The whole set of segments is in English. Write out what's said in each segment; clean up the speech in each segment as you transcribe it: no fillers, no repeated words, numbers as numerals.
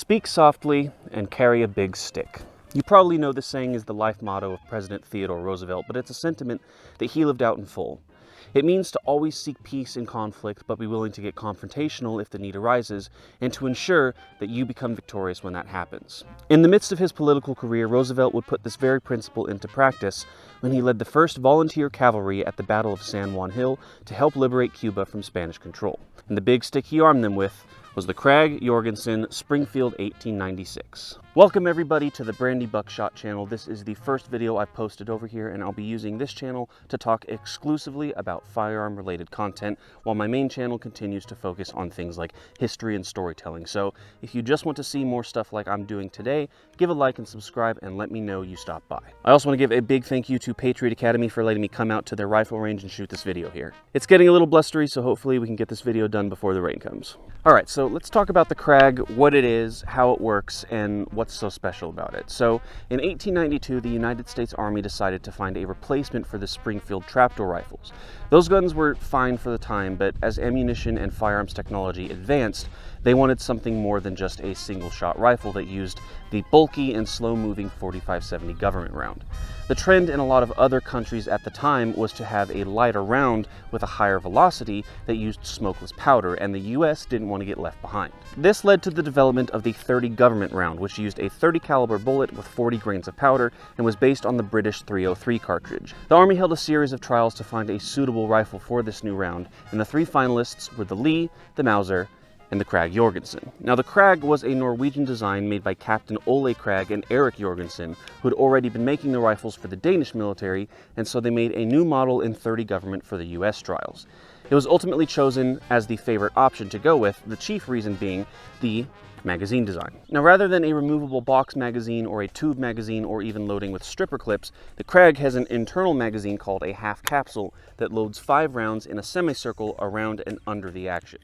Speak softly and carry a big stick. You probably know this saying is the life motto of President Theodore Roosevelt, but it's a sentiment that he lived out in full. It means to always seek peace in conflict, but be willing to get confrontational if the need arises, and to ensure that you become victorious when that happens. In the midst of his political career, Roosevelt would put this very principle into practice when he led the first volunteer cavalry at the Battle of San Juan Hill to help liberate Cuba from Spanish control. And the big stick he armed them with was the Krag-Jorgensen Springfield 1896. Welcome everybody to the Brandy Buckshot channel. This is the first video I've posted over here, and I'll be using this channel to talk exclusively about firearm related content, while my main channel continues to focus on things like history and storytelling. So if you just want to see more stuff like I'm doing today, give a like and subscribe and let me know you stopped by. I also want to give a big thank you to Patriot Academy for letting me come out to their rifle range and shoot this video here. It's getting a little blustery, so hopefully we can get this video done before the rain comes. Alright, so let's talk about the Krag, what it is, how it works, and what's so special about it. So in 1892, the United States Army decided to find a replacement for the Springfield trapdoor rifles. Those guns were fine for the time, but as ammunition and firearms technology advanced, they wanted something more than just a single-shot rifle that used the bulky and slow-moving 45-70 government round. The trend in a lot of other countries at the time was to have a lighter round with a higher velocity that used smokeless powder, and the US didn't want to get left behind. This led to the development of the .30 government round, which used a .30 caliber bullet with 40 grains of powder and was based on the British .303 cartridge. The Army held a series of trials to find a suitable rifle for this new round, and the three finalists were the Lee, the Mauser, and the Krag-Jorgensen. Now the Krag was a Norwegian design made by Captain Ole Krag and Erik Jorgensen, who had already been making the rifles for the Danish military, and so they made a new model in .30 government for the US trials. It was ultimately chosen as the favorite option to go with, the chief reason being the magazine design. Now rather than a removable box magazine or a tube magazine or even loading with stripper clips, the Krag has an internal magazine called a half capsule that loads 5 rounds in a semicircle around and under the action.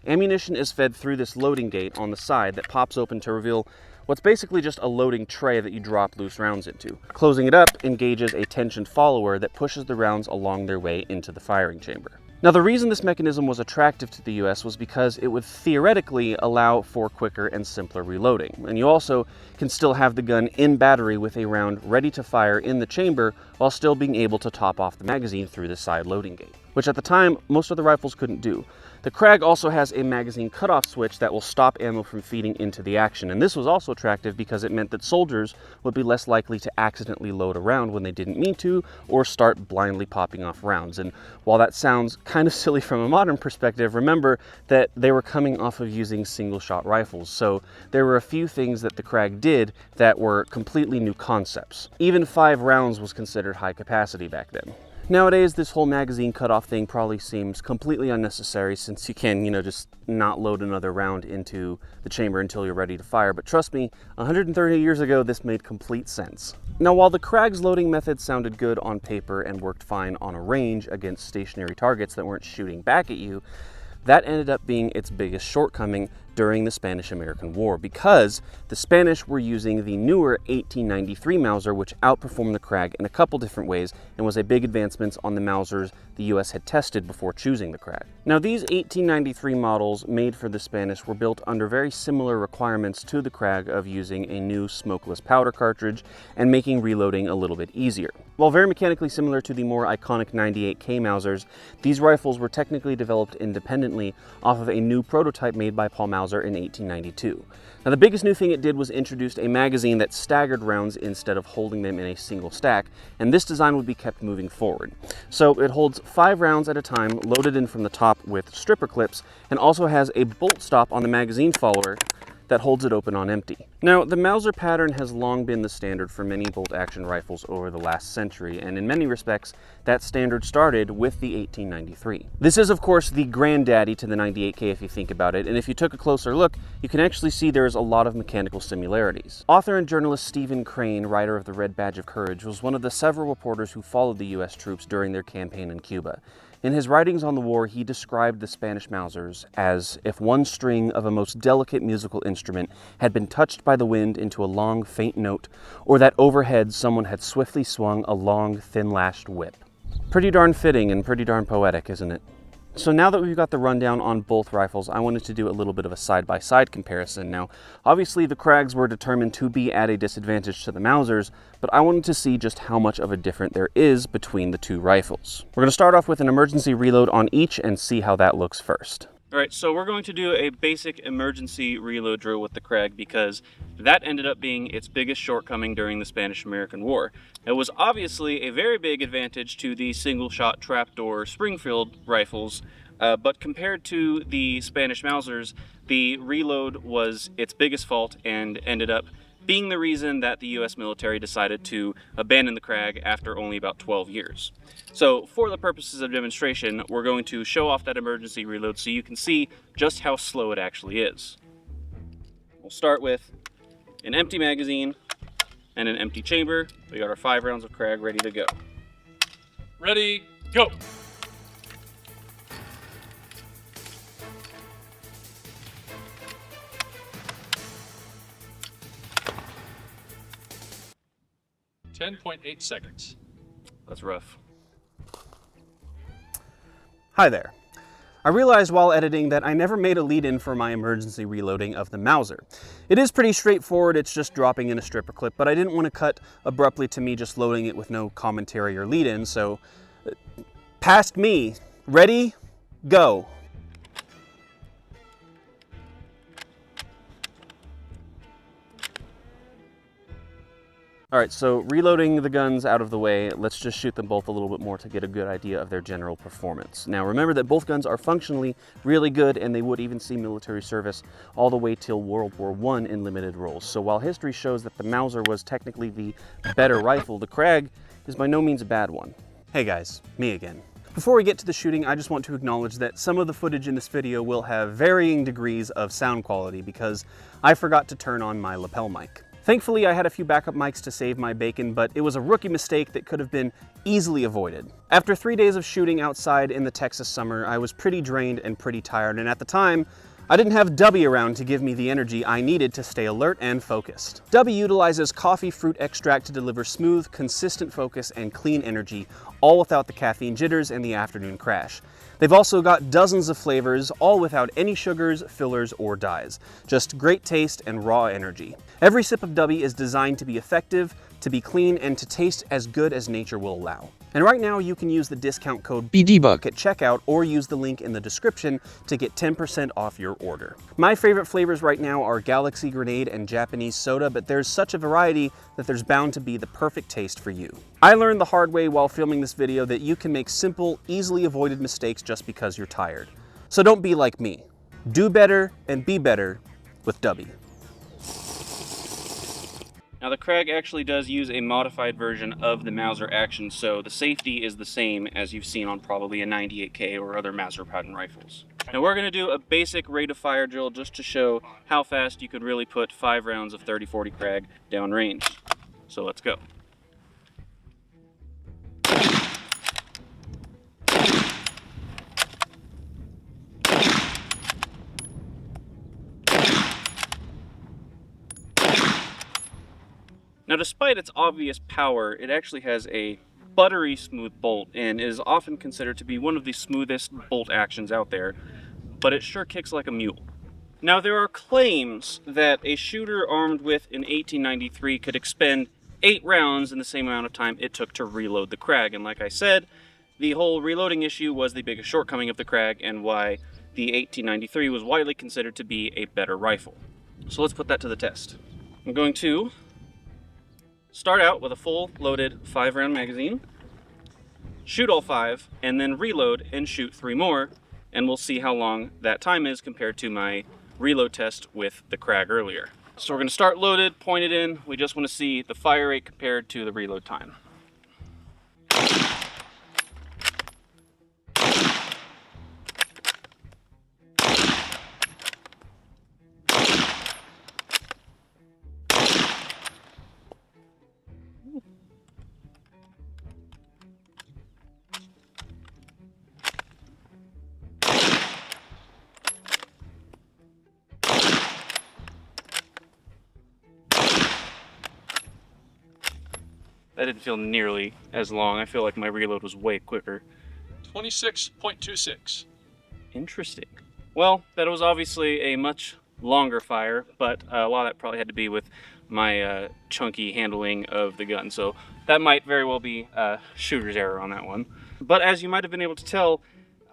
Ammunition is fed through this loading gate on the side that pops open to reveal what's basically just a loading tray that you drop loose rounds into. Closing it up engages a tensioned follower that pushes the rounds along their way into the firing chamber. Now the reason this mechanism was attractive to the US was because it would theoretically allow for quicker and simpler reloading. And you also can still have the gun in battery with a round ready to fire in the chamber while still being able to top off the magazine through the side loading gate, which at the time most of the rifles couldn't do. The Krag also has a magazine cutoff switch that will stop ammo from feeding into the action, and this was also attractive because it meant that soldiers would be less likely to accidentally load a round when they didn't mean to, or start blindly popping off rounds. And while that sounds kind of silly from a modern perspective, remember that they were coming off of using single-shot rifles, so there were a few things that the Krag did that were completely new concepts. Even 5 rounds was considered high capacity back then. Nowadays, this whole magazine cutoff thing probably seems completely unnecessary, since you can, just not load another round into the chamber until you're ready to fire. But trust me, 130 years ago, this made complete sense. Now, while the Krag's loading method sounded good on paper and worked fine on a range against stationary targets that weren't shooting back at you, that ended up being its biggest shortcoming during the Spanish-American War, because the Spanish were using the newer 1893 Mauser, which outperformed the Krag in a couple different ways and was a big advancement on the Mausers the US had tested before choosing the Krag. Now these 1893 models made for the Spanish were built under very similar requirements to the Krag of using a new smokeless powder cartridge and making reloading a little bit easier. While very mechanically similar to the more iconic 98K Mausers, these rifles were technically developed independently off of a new prototype made by Paul Mauser in 1892. Now the biggest new thing it did was introduced a magazine that staggered rounds instead of holding them in a single stack, and this design would be kept moving forward. So it holds 5 rounds at a time, loaded in from the top with stripper clips, and also has a bolt stop on the magazine follower that holds it open on empty. Now, the Mauser pattern has long been the standard for many bolt-action rifles over the last century, and in many respects, that standard started with the 1893. This is, of course, the granddaddy to the 98K if you think about it, and if you took a closer look, you can actually see there's a lot of mechanical similarities. Author and journalist Stephen Crane, writer of the Red Badge of Courage, was one of the several reporters who followed the US troops during their campaign in Cuba. In his writings on the war, he described the Spanish Mausers as if one string of a most delicate musical instrument had been touched by the wind into a long, faint note, or that overhead someone had swiftly swung a long, thin-lashed whip. Pretty darn fitting and pretty darn poetic, isn't it? So now that we've got the rundown on both rifles, I wanted to do a little bit of a side-by-side comparison. Now, obviously the Krags were determined to be at a disadvantage to the Mausers, but I wanted to see just how much of a difference there is between the two rifles. We're going to start off with an emergency reload on each and see how that looks first. All right, so we're going to do a basic emergency reload drill with the Krag because that ended up being its biggest shortcoming during the Spanish-American War. It was obviously a very big advantage to the single-shot trapdoor Springfield rifles, but compared to the Spanish Mausers, the reload was its biggest fault and ended up being the reason that the US military decided to abandon the Krag after only about 12 years. So for the purposes of demonstration, we're going to show off that emergency reload so you can see just how slow it actually is. We'll start with an empty magazine and an empty chamber. We got our 5 rounds of Krag ready to go. Ready, go! .8 seconds. That's rough. Hi there. I realized while editing that I never made a lead-in for my emergency reloading of the Mauser. It is pretty straightforward, it's just dropping in a stripper clip, but I didn't want to cut abruptly to me just loading it with no commentary or lead-in, so past me. Ready? Go. All right, so reloading the guns out of the way, let's just shoot them both a little bit more to get a good idea of their general performance. Now remember that both guns are functionally really good and they would even see military service all the way till World War I in limited roles. So while history shows that the Mauser was technically the better rifle, the Krag is by no means a bad one. Hey guys, me again. Before we get to the shooting, I just want to acknowledge that some of the footage in this video will have varying degrees of sound quality because I forgot to turn on my lapel mic. Thankfully, I had a few backup mics to save my bacon, but it was a rookie mistake that could have been easily avoided. After 3 days of shooting outside in the Texas summer, I was pretty drained and pretty tired, and at the time, I didn't have Dubby around to give me the energy I needed to stay alert and focused. Dubby utilizes coffee fruit extract to deliver smooth, consistent focus and clean energy, all without the caffeine jitters and the afternoon crash. They've also got dozens of flavors, all without any sugars, fillers, or dyes. Just great taste and raw energy. Every sip of Dubby is designed to be effective, to be clean, and to taste as good as nature will allow. And right now you can use the discount code BDBUCK at checkout or use the link in the description to get 10% off your order. My favorite flavors right now are Galaxy Grenade and Japanese Soda, but there's such a variety that there's bound to be the perfect taste for you. I learned the hard way while filming this video that you can make simple, easily avoided mistakes just because you're tired. So don't be like me. Do better and be better with Dubby. Now the Krag actually does use a modified version of the Mauser action, so the safety is the same as you've seen on probably a 98K or other Mauser pattern rifles. Now we're going to do a basic rate of fire drill just to show how fast you could really put 5 rounds of 30-40 Krag downrange. So let's go. Now despite its obvious power, it actually has a buttery smooth bolt and is often considered to be one of the smoothest bolt actions out there, but it sure kicks like a mule. Now there are claims that a shooter armed with an 1893 could expend 8 rounds in the same amount of time it took to reload the Krag, and like I said, the whole reloading issue was the biggest shortcoming of the Krag and why the 1893 was widely considered to be a better rifle. So let's put that to the test. I'm going to start out with a full loaded 5-round magazine, shoot all 5, and then reload and shoot 3 more, and we'll see how long that time is compared to my reload test with the Krag earlier. So we're going to start loaded, point it in. We just want to see the fire rate compared to the reload time. That didn't feel nearly as long. I feel like my reload was way quicker. 26.26. Interesting. Well, that was obviously a much longer fire, but a lot of that probably had to be with my chunky handling of the gun. So that might very well be a shooter's error on that one. But as you might have been able to tell,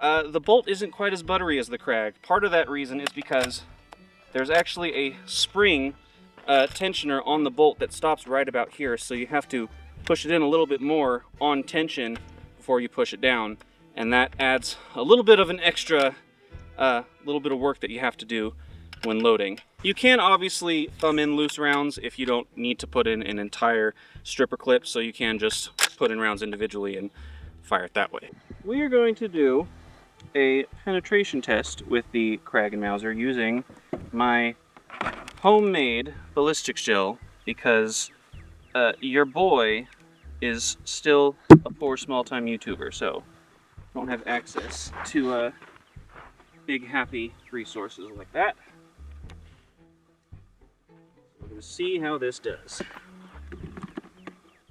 the bolt isn't quite as buttery as the Krag. Part of that reason is because there's actually a spring tensioner on the bolt that stops right about here. So you have to push it in a little bit more on tension before you push it down. And that adds a little bit of an extra little bit of work that you have to do when loading. You can obviously thumb in loose rounds if you don't need to put in an entire stripper clip, so you can just put in rounds individually and fire it that way. We are going to do a penetration test with the Krag and Mauser using my homemade ballistics gel, because your boy is still a poor small-time YouTuber, so don't have access to big happy resources like that. We're going to see how this does.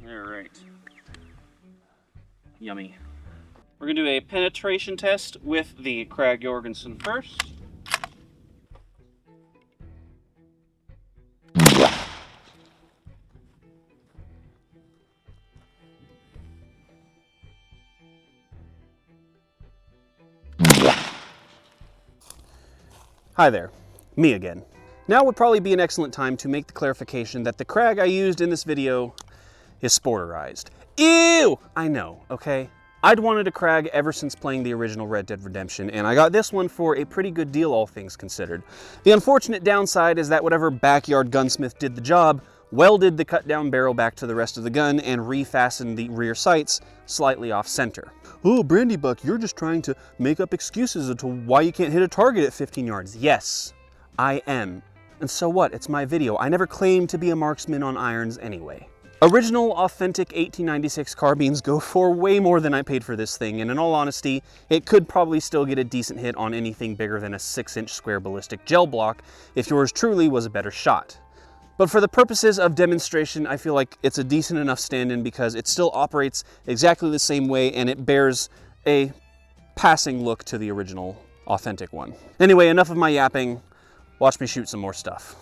Alright. Yummy. We're going to do a penetration test with the Krag-Jorgensen first. Hi there, me again. Now would probably be an excellent time to make the clarification that the Krag I used in this video is sporterized. Ew! I know, okay? I'd wanted a Krag ever since playing the original Red Dead Redemption, and I got this one for a pretty good deal, all things considered. The unfortunate downside is that whatever backyard gunsmith did the job welded the cut-down barrel back to the rest of the gun and refastened the rear sights slightly off-center. Oh, Brandy Buck, you're just trying to make up excuses as to why you can't hit a target at 15 yards. Yes, I am. And so what? It's my video. I never claimed to be a marksman on irons anyway. Original, authentic 1896 carbines go for way more than I paid for this thing, and in all honesty, it could probably still get a decent hit on anything bigger than a 6-inch square ballistic gel block if yours truly was a better shot. But for the purposes of demonstration, I feel like it's a decent enough stand-in because it still operates exactly the same way and it bears a passing look to the original, authentic one. Anyway, enough of my yapping. Watch me shoot some more stuff.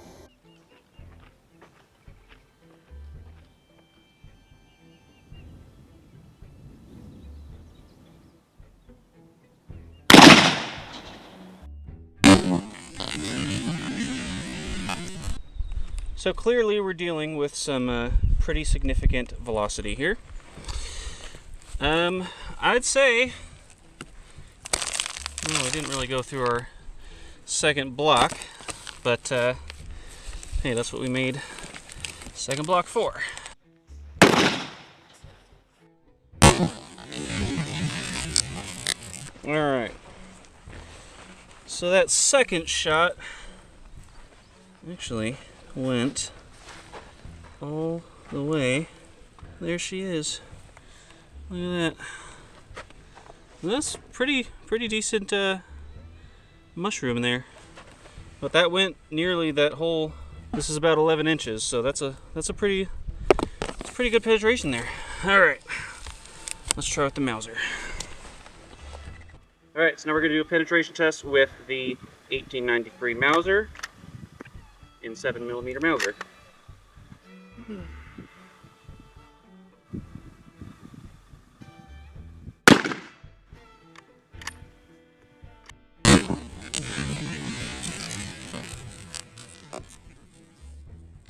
So clearly we're dealing with some pretty significant velocity here. I'd say, well, we didn't really go through our second block, but hey, that's what we made second block for. All right, so that second shot actually went all the way. There she is. Look at that. And that's pretty decent mushroom in there. But that went nearly that whole. This is about 11 inches, so that's a pretty good penetration there. All right, let's try with the Mauser. All right, so now we're gonna do a penetration test with the 1893 Mauser in 7mm Mauser.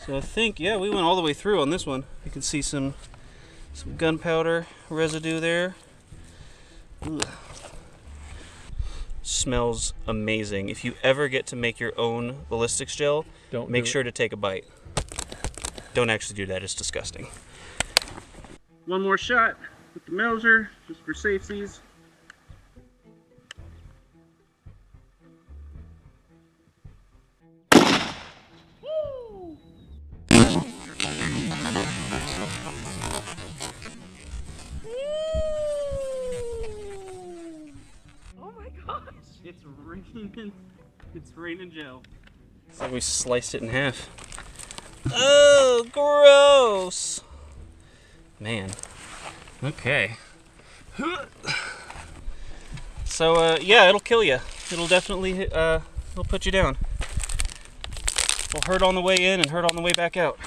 So I think, yeah, we went all the way through on this one. You can see some gunpowder residue there. Ugh. Smells amazing. If you ever get to make your own ballistics gel, make sure to take a bite. Don't actually do that, it's disgusting. One more shot with the Mauser, just for safeties. Woo! Oh my gosh! It's raining gel. It's like we sliced it in half. Oh, gross! Man. Okay. So, yeah, it'll kill you. it'll definitely hit, it'll put you down. It'll hurt on the way in and hurt on the way back out.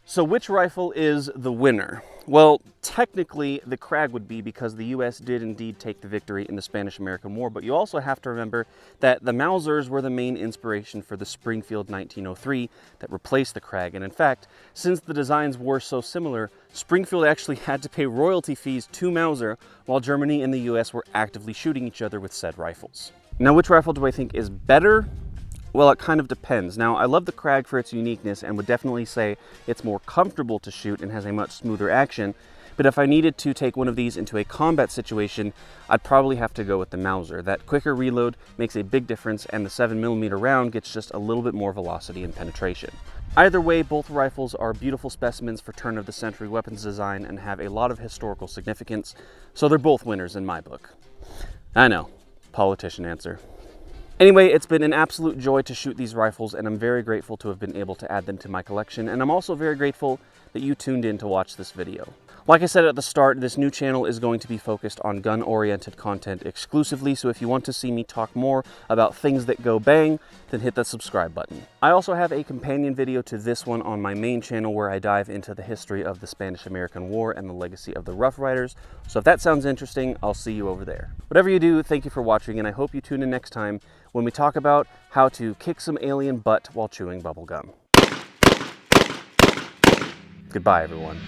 So which rifle is the winner? Well, technically the Krag would be, because the US did indeed take the victory in the Spanish-American War, but you also have to remember that the Mausers were the main inspiration for the Springfield 1903 that replaced the Krag. And in fact, since the designs were so similar, Springfield actually had to pay royalty fees to Mauser while Germany and the US were actively shooting each other with said rifles. Now, which rifle do I think is better? Well, it kind of depends. Now, I love the Krag for its uniqueness and would definitely say it's more comfortable to shoot and has a much smoother action. But if I needed to take one of these into a combat situation, I'd probably have to go with the Mauser. That quicker reload makes a big difference, and the 7mm round gets just a little bit more velocity and penetration. Either way, both rifles are beautiful specimens for turn-of-the-century weapons design and have a lot of historical significance, so they're both winners in my book. I know, politician answer. Anyway, it's been an absolute joy to shoot these rifles, and I'm very grateful to have been able to add them to my collection, and I'm also very grateful that you tuned in to watch this video. Like I said at the start, this new channel is going to be focused on gun-oriented content exclusively, so if you want to see me talk more about things that go bang, then hit that subscribe button. I also have a companion video to this one on my main channel where I dive into the history of the Spanish-American War and the legacy of the Rough Riders, so if that sounds interesting, I'll see you over there. Whatever you do, thank you for watching, and I hope you tune in next time when we talk about how to kick some alien butt while chewing bubblegum. Goodbye, everyone.